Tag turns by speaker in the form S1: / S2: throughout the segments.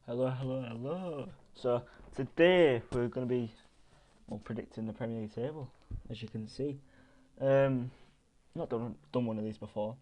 S1: Hello, hello, hello. So today we're going to be predicting the Premier League table, as you can see. Not done one of these before.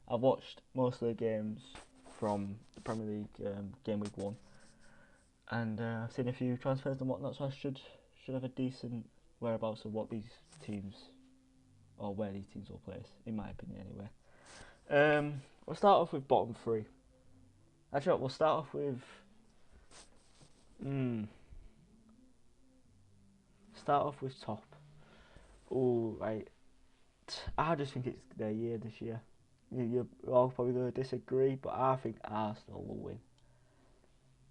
S1: I've watched most of the games from the Premier League game week 1, and I've seen a few transfers and whatnot. So I should have a decent whereabouts of what these teams or where these teams will place, in my opinion, anyway. We'll start off with bottom three. Actually, we'll start off with. Start off with top. Oh, right. I just think it's their year this year. You're all probably going to disagree, but I think Arsenal will win.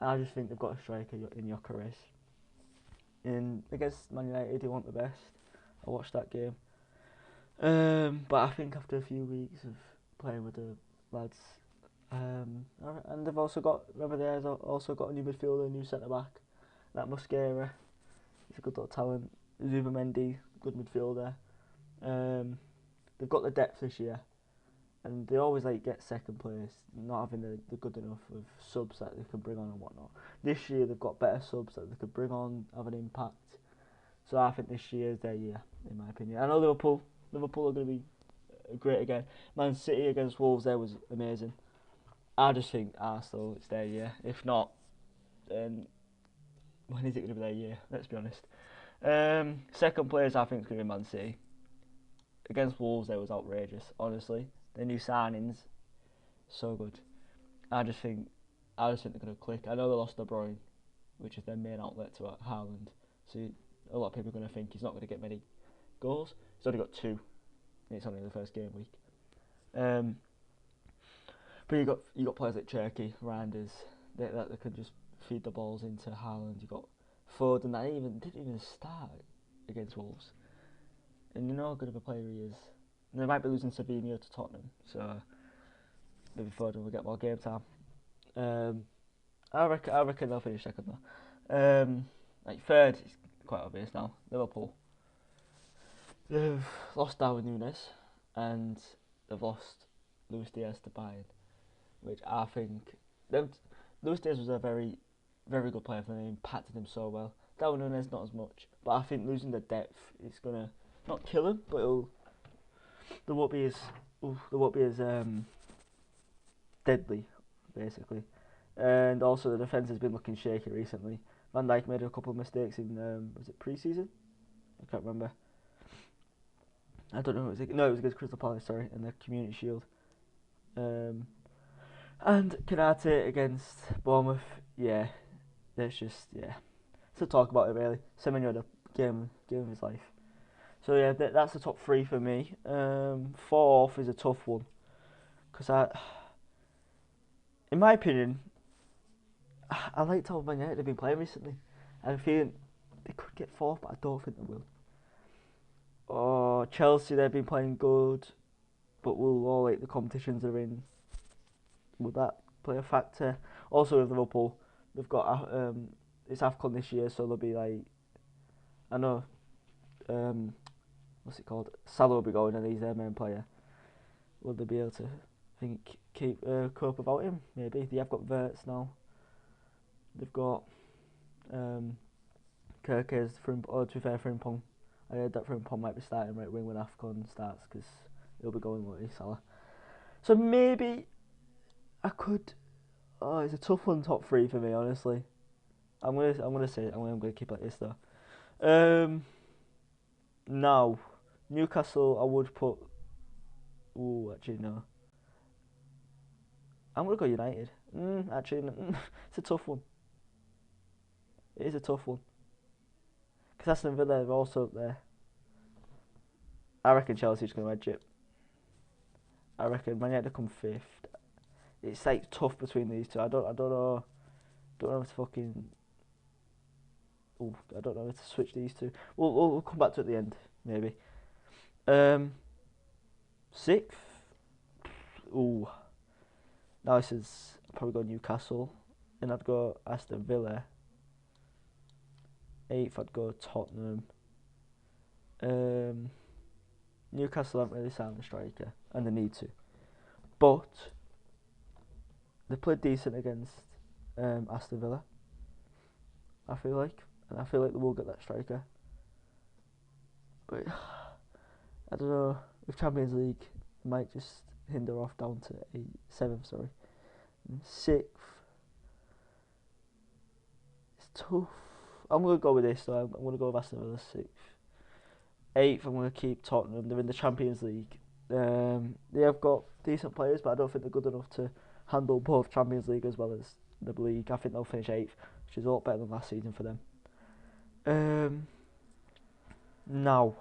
S1: I just think they've got a striker in Gyökeres. And against Man United, they want the best. I watched that game. But I think after a few weeks of playing with the lads, and they've also got, remember they've also got a new midfielder, a new centre back, that Mosquera. He's a good little talent. Zubamendi, good midfielder. They've got the depth this year, and they always get second place, not having the good enough of subs that they can bring on and whatnot. This year they've got better subs that they could bring on, have an impact. So I think this year is their year, in my opinion. I know Liverpool are going to be great again. Man City against Wolves there was amazing. I just think Arsenal, it's their year. If not, then when is it going to be their year? Let's be honest. Second place I think is going to be Man City. Against Wolves there was outrageous, honestly. The new signings, so good. I just think they're going to click. I know they lost De Bruyne, which is their main outlet to Haaland. So a lot of people are going to think he's not going to get many goals. He's only got 2. And it's only the first game week. But you got players like Cherky, Randers, that they can just feed the balls into Haaland. You got Foden that didn't even start against Wolves, and you know how good of a player he is. And they might be losing Savinho to Tottenham, so maybe Foden will get more game time. I reckon they'll finish second though. Third is quite obvious now. Liverpool. They've lost Darwin Núñez and they've lost Luis Diaz to Bayern, which I think Luis Diaz was a very, very good player for them. He impacted him so well. Darwin Núñez not as much, but I think losing the depth is gonna not kill him, but there won't be as deadly, basically. And also the defence has been looking shaky recently. Van Dijk made a couple of mistakes in was it pre-season? I can't remember. I don't know. It was against Crystal Palace, sorry, in the Community Shield. And Kanate against Bournemouth. Yeah, there's just to talk about it really. Semenyo had a game of his life. So yeah, that's the top 3 for me. Fourth is a tough one because in my opinion, I liked how Man United have been playing recently. I'm feeling they could get fourth, but I don't think they will. Oh, Chelsea, they've been playing good, but will all the competitions they're in, will that play a factor? Also with Liverpool, they've got it's AFCON this year, so they'll be I know, what's it called? Salah will be going, and he's their main player. Will they be able to cope without him? Maybe they have got Verts now. They've got Kirkes to be fair, Frimpong. I heard that Frimpong might be starting right wing when AFCON starts because he'll be going with Salah. So maybe I could. Oh, it's a tough one, top 3 for me, honestly. I'm gonna say it. I'm gonna keep it like this though. Now Newcastle, I would put. Oh, actually no. I'm gonna go United. Actually, it's a tough one. It is a tough one. Because Aston Villa are also up there. I reckon Chelsea's going to edge it. I reckon Man United come 5th. It's tough between these two. I don't know. Don't know if to fucking. Oh, I don't know if to switch these two. We'll come back to it at the end, maybe. 6th. Ooh. Now this is probably go Newcastle. Then I'd go Aston Villa. 8th I'd go Tottenham. Newcastle haven't really signed a striker, and they need to. But they played decent against Aston Villa. I feel like, and I feel like they will get that striker. But I don't know. With Champions League, it might just hinder off down to seventh. Sorry, and sixth. It's tough. I'm gonna go with this though. I'm gonna go with Aston Villa sixth. Eighth, I'm gonna keep Tottenham. They're in the Champions League. They have got decent players, but I don't think they're good enough to handle both Champions League as well as the league. I think they'll finish eighth, which is a lot better than last season for them. Now,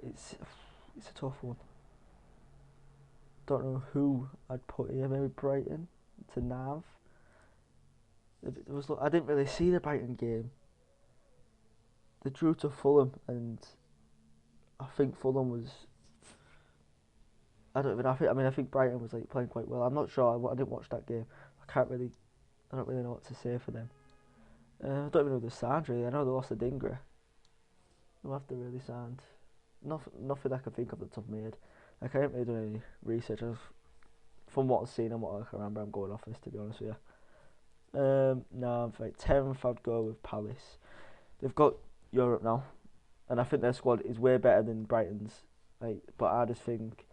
S1: it's a tough one. Don't know who I'd put here. Maybe Brighton to Nav. I didn't really see the Brighton game. They drew to Fulham, and I think Fulham was. I think Brighton was like playing quite well. I'm not sure. I didn't watch that game. I don't really know what to say for them. I don't even know who they signed really. I know they lost to Dingra. They'll have to really signed. Nothing I can think of at the top of my head. Like, I haven't really done any research. From what I've seen and what I can remember, I'm going off this, to be honest with you. No, like 10th, I'd go with Palace. They've got Europe now, and I think their squad is way better than Brighton's. Like, but I just think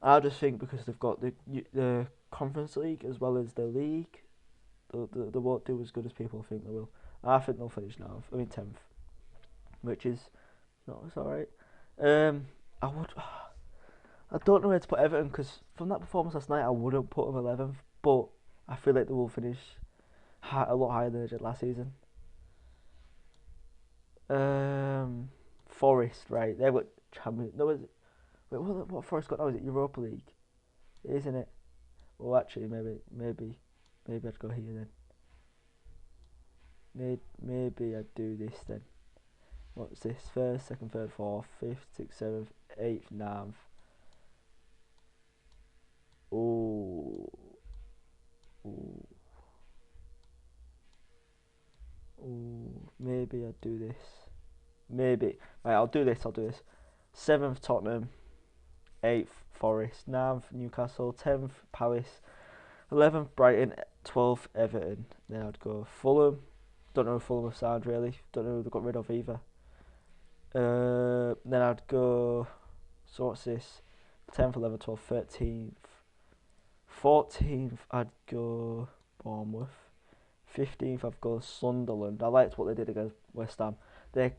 S1: because they've got the Conference League as well as the league, they won't do as good as people think they will. I think they'll finish 10th, which is it's alright. I don't know where to put Everton, because from that performance last night, I wouldn't put them 11th, but I feel like they will finish a lot higher than they did last season. Forest, right? They've got Champions. No, what Forest got now? Is it Europa League? Isn't it? Well, actually, maybe I'd go here then. Maybe I'd do this then. What's this? First, second, third, fourth, fifth, sixth, seventh, eighth, ninth. Ooh. Maybe I'd do this. Maybe. Right, I'll do this. 7th, Tottenham. 8th, Forest. 9th, Newcastle. 10th, Palace. 11th, Brighton. 12th, Everton. Then I'd go Fulham. Don't know if Fulham have signed really. Don't know who they got rid of either. Then I'd go. So what's this? 10th, 11th, 12th, 13th. 14th, I'd go Bournemouth. 15th, I'd go Sunderland. I liked what they did against West Ham. They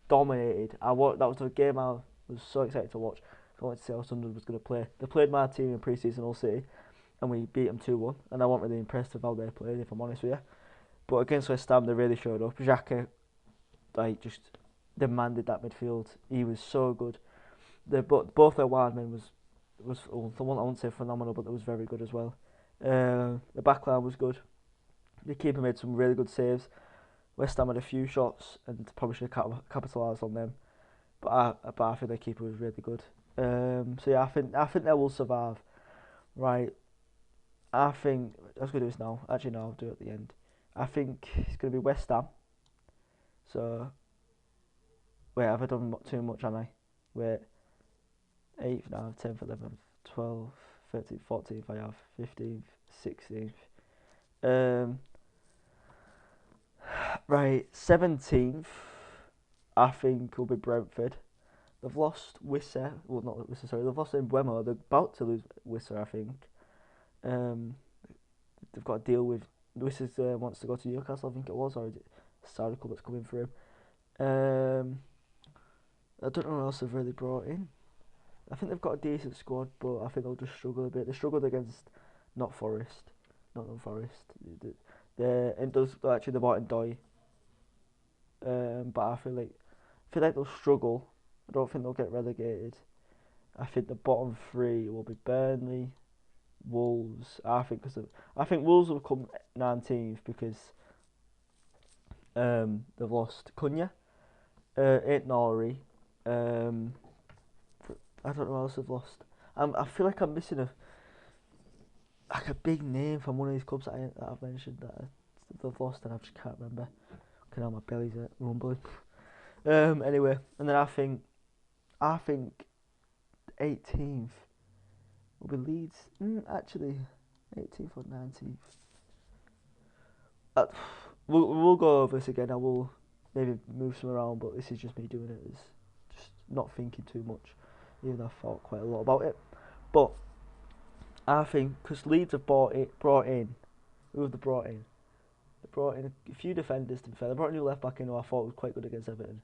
S1: dominated. That was the game I was so excited to watch. I wanted to see how Sunderland was going to play. They played my team in pre-season All City, and we beat them 2-1. And I wasn't really impressed with how they played, if I'm honest with you. But against West Ham, they really showed up. Xhaka, just demanded that midfield. He was so good. Both their wide men was the one I won't say phenomenal, but it was very good as well. The backline was good. The keeper made some really good saves. West Ham had a few shots and probably should have capitalised on them, but I think their keeper was really good. So yeah, I think they will survive. Right, I think I was going to do this now. Actually, no, I'll do it at the end. I think it's going to be West Ham. So wait, have I done too much? Have I? Wait, 8th, 9th, 10th, 11th, 12th, 13th, 14th. I have 15th, 16th. Right, 17th, I think will be Brentford. They've lost Wissa. Well, not Wissa, sorry. They've lost Mbeumo. They're about to lose Wissa, I think. They've got to deal with. Wissa wants to go to Newcastle, I think it was, or is it Sardical that's coming for him? I don't know what else they've really brought in. I think they've got a decent squad, but I think they'll just struggle a bit. They struggled against not Forest. It does actually they bought in Doy. But I feel like they'll struggle. I don't think they'll get relegated. I think the bottom three will be Burnley, Wolves. I think Wolves will come 19th because they've lost Cunha, Ain't Nori. I don't know what else they've lost. I feel like I'm missing a big name from one of these clubs that I've mentioned that they've lost, and I just can't remember. Now my belly's rumbling. Anyway, and then I think 18th will be Leeds. Actually, 18th or 19th. Uh, we'll go over this again. I will maybe move some around, but this is just me doing it as just not thinking too much, even though I thought quite a lot about it. But I think because Leeds have brought in, who have they brought in? They brought in a few defenders. To be fair, they brought a new left back in who I thought was quite good against Everton.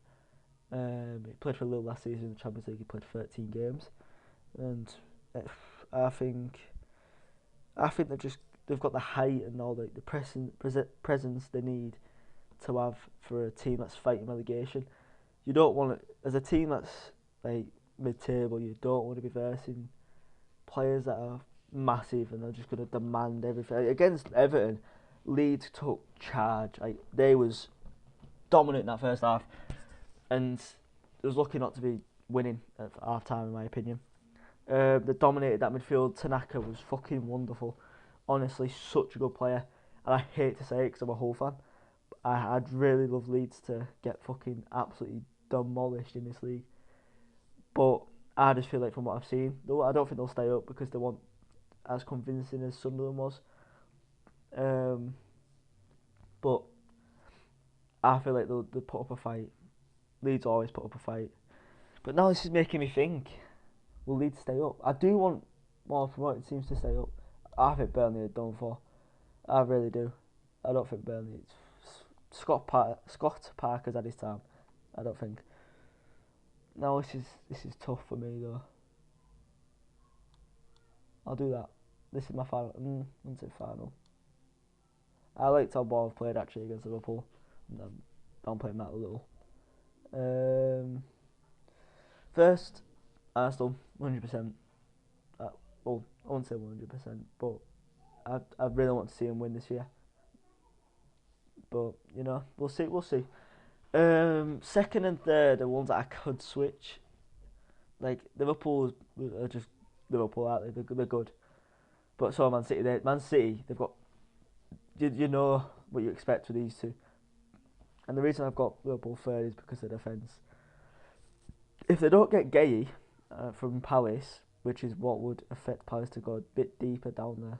S1: He played for Lille last season in the Champions League. He played 13 games, and I think they've got the height and all the presence they need to have for a team that's fighting relegation. You don't want to, as a team that's like mid-table, you don't want to be versing players that are massive and they're just going to demand everything. Against Everton, Leeds took charge. They was dominant in that first half, and it was lucky not to be winning at half time, in my opinion. They dominated that midfield. Tanaka was fucking wonderful. Honestly, such a good player. And I hate to say it because I'm a Hull fan. I'd really love Leeds to get fucking absolutely demolished in this league. But I just feel like from what I've seen, though, I don't think they'll stay up because they weren't as convincing as Sunderland was. But I feel like they'll put up a fight. Leeds always put up a fight. But now this is making me think, will Leeds stay up? I do want more promoted teams to stay up. I think Burnley are done for. I really do. I don't think Burnley. Scott Parker's had his time. I don't think. No, this is tough for me though. I'll do that. This is my final. When's it final? I liked how Bournemouth played actually against Liverpool. I'm playing that a little. First, Arsenal, 100%. Well, I won't say 100%, but I really want to see him win this year. But you know, we'll see. Second and third are ones that I could switch. Like Liverpool are just Liverpool, aren't they? They're good. But so Man City. Man City, they've got you know what you expect with these two. And the reason I've got Liverpool third is because of defence. If they don't get Gay from Palace, which is what would affect Palace to go a bit deeper down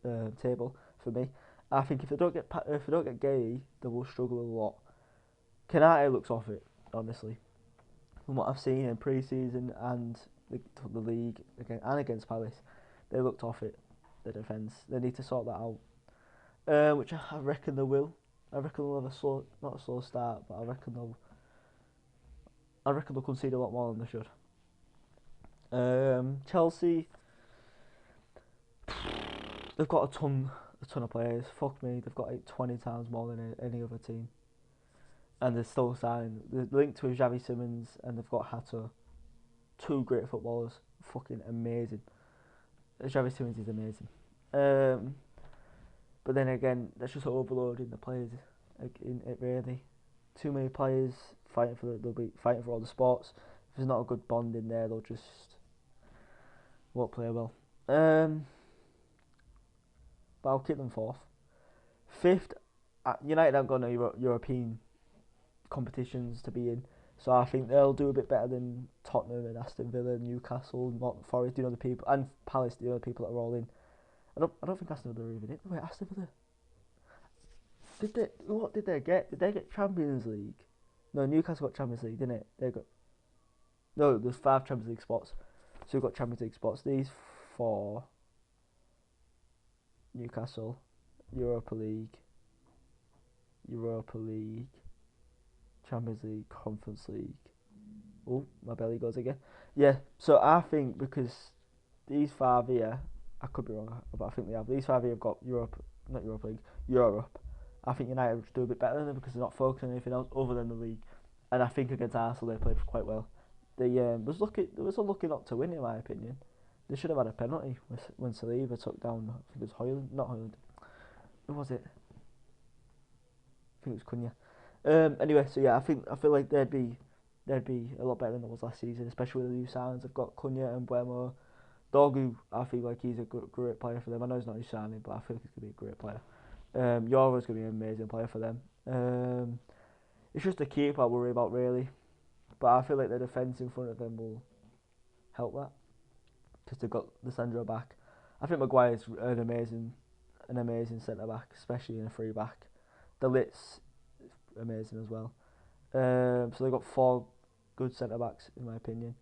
S1: the table for me, I think if they don't get Gay, they will struggle a lot. Kanate looks off it, honestly, from what I've seen in pre-season and the league again and against Palace. They looked off it. The defence. They need to sort that out, which I reckon they will. I reckon they'll have not a slow start, but I reckon they'll concede a lot more than they should. Chelsea, they've got a ton of players. Fuck me, they've got like 20 times more than any other team, and they're still signing. They're linked with Xavi Simons, and they've got Hato, two great footballers. Fucking amazing. Xavi Simons is amazing. But then again, that's just overloading the players. In it really, too many players they'll be fighting for all the sports. If there's not a good bond in there, they'll just won't play well. But I'll keep them fourth. Fifth, United haven't got no European competitions to be in, so I think they'll do a bit better than Tottenham and Aston Villa, Newcastle, Nottingham Forest, the people, and Palace, the other people that are all in. I don't think Aston Villa are even in. Wait, Aston Villa. What did they get? Did they get Champions League? No, Newcastle got Champions League, didn't it? No, there's 5 Champions League spots. So we've got Champions League spots. These 4: Newcastle, Europa League, Champions League, Conference League. Oh, my belly goes again. Yeah, so I think because these 5 here, I could be wrong, but I think they have. These 5 here have got not Europa League, Europe. I think United would do a bit better than them because they're not focusing on anything else other than the league. And I think against Arsenal they played quite well. There was a lucky not to win in my opinion. They should have had a penalty when Saliba took down. I think it was Højlund, not Højlund. Who was it? I think it was Cunha. Anyway, so yeah, I feel like they'd be a lot better than it was last season, especially with the new signs. They've got Cunha and Buemo. Dogu, I feel like he's a great player for them. I know he's not his signing, but I feel like he's gonna be a great player. Yora's going to be an amazing player for them. It's just the keeper I worry about really, but I feel like the defence in front of them will help that because they've got Lissandro back. I think Maguire's an amazing centre back, especially in a free back. The Lit's amazing as well. So they've got 4 good centre backs in my opinion.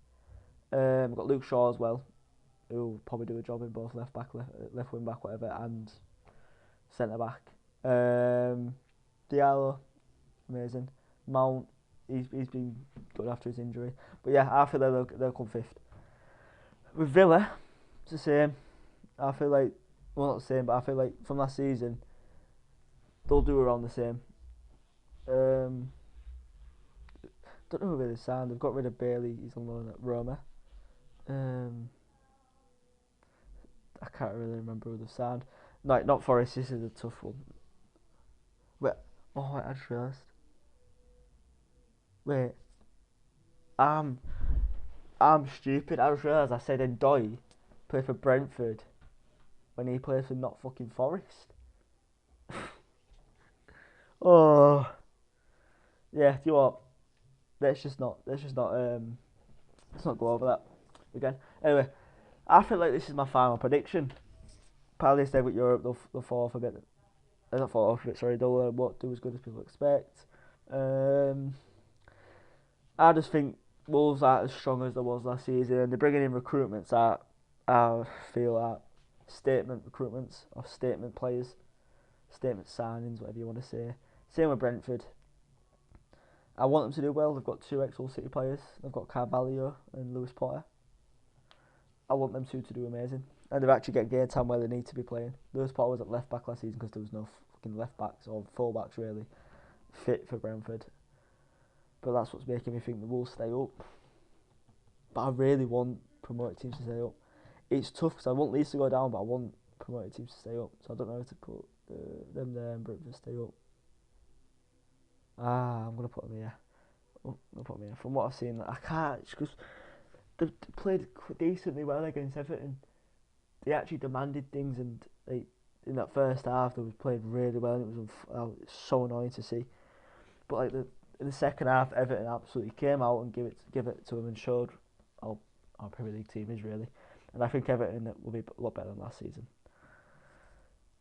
S1: We've got Luke Shaw as well, who will probably do a job in both left back, left wing back, whatever, and centre back. Diallo, amazing. Mount, he's been good after his injury. But yeah, I feel they'll come 5th. With Villa, it's the same. I feel like, well, not the same, but I feel like from last season, they'll do around the same. Don't know who they signed. They've got rid of Bailey. He's on loan at Roma. I can't really remember who they've signed. No, not Forest. This is a tough one. Wait. Oh, I just realised. Wait. I'm stupid. I just realised I said Ndoye play for Brentford when he plays for not fucking Forest. Oh. Yeah. Do you know what? Let's not go over that again. Anyway, I feel like this is my final prediction. Palace stay with Europe. They'll fall off a bit. Not fall off a bit. Sorry, they'll won't do as good as people expect. I just think Wolves aren't as strong as they was last season, and they're bringing in recruitments that I feel are statement recruitments or statement players, statement signings, whatever you want to say. Same with Brentford. I want them to do well. They've got 2 ex-Hull City players. They've got Carvalho and Lewis Potter. I want them 2 to do amazing. And they've actually got game time where they need to be playing. Lewis Potter was at left back last season because there was no fucking left backs or full backs really fit for Brentford. But that's what's making me think the Wolves stay up. But I really want promoted teams to stay up. It's tough because I want Leeds to go down, but I want promoted teams to stay up. So I don't know how to put them there and Brentford stay up. I'm going to put them here. From what I've seen, I can't, because they played decently well against Everton. They actually demanded things, and they, in that first half they was played really well, and it was so annoying to see. But like in the second half, Everton absolutely came out and give it to them and showed how our Premier League team is really. And I think Everton will be a lot better than last season.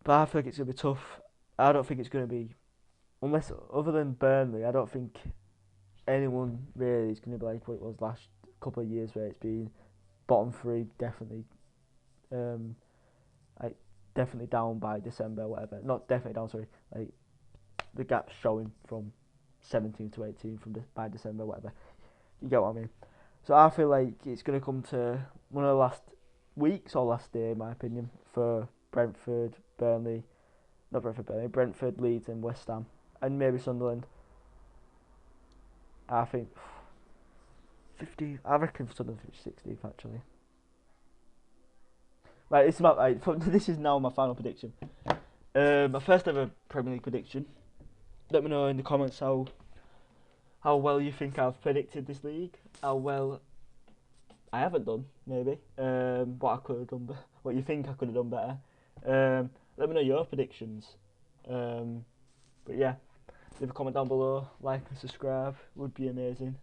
S1: But I think it's going to be tough. I don't think it's going to be, unless other than Burnley, I don't think anyone really is going to be like what it was last couple of years, where it's been bottom 3 definitely, like definitely down by December, whatever. Not definitely down, sorry. Like the gap's showing from 17 to 18 by December, whatever. You get what I mean? So I feel like it's going to come to one of the last weeks or last day, in my opinion, for Brentford, Leeds, and West Ham, and maybe Sunderland. I think 50. I reckon Sunderland 16th actually. Right, this is now my final prediction. My first ever Premier League prediction. Let me know in the comments how well you think I've predicted this league. How well I haven't done, maybe. What I could have done, what you think I could have done better. Let me know your predictions. But yeah, leave a comment down below. Like and subscribe would be amazing.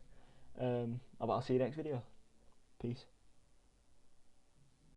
S1: I'll see you next video. Peace.